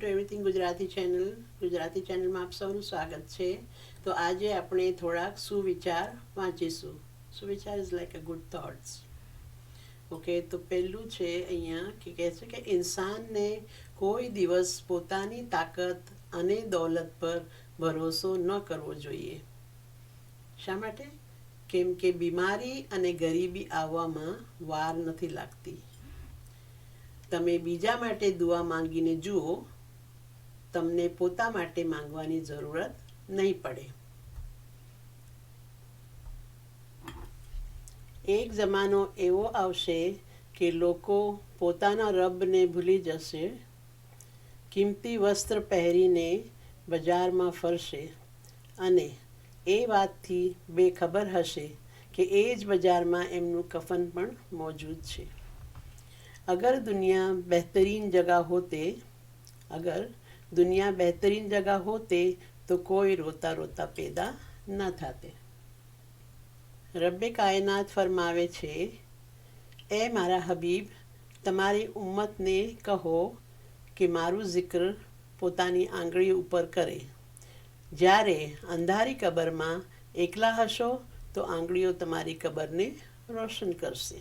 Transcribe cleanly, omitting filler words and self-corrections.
Two everything Gujarati ચેનલમાં આપ સૌનું સ્વાગત છે. તો આજે આપણે થોડાક સુવિચાર વાંચીશું. સુવિચાર is like a good thoughts. Okay, તો પહેલું છે અહીંયા કે કહે છે કે ઇન્સાનને કોઈ દિવસ પોતાની તાકાત અને દોલત પર ભરોસો ન કરવો જોઈએ. શા માટે? કેમ કે બીમારી અને ગરીબી આવવામાં વાર નથી લાગતી. તમે બીજા માટે દુઆ માંગીને જુઓ, તમને પોતા માટે માંગવાની જરૂરત નહીં પડે. એક જમાનો એવો આવશે કે લોકો પોતાના રબને ભૂલી જશે, કિંમતી વસ્ત્ર પહેરીને બજારમાં ફરશે અને એ વાતથી બેખબર હશે કે એ જ બજારમાં એમનું કફન પણ મોજૂદ છે. अगर दुनिया बेहतरीन जगह होते तो कोई रोता रोता पैदा न थाते. रब्बे कायनात फरमावे छे, ए मारा हबीब, तमारी उम्मतने कहो कि मारू जिक्र पोतानी आंगળી ઉપર કરે. જ્યારે અંધારી કબરમાં એકલા હશો તો આંગળીઓ તમારી કબરને રોશન કરશે.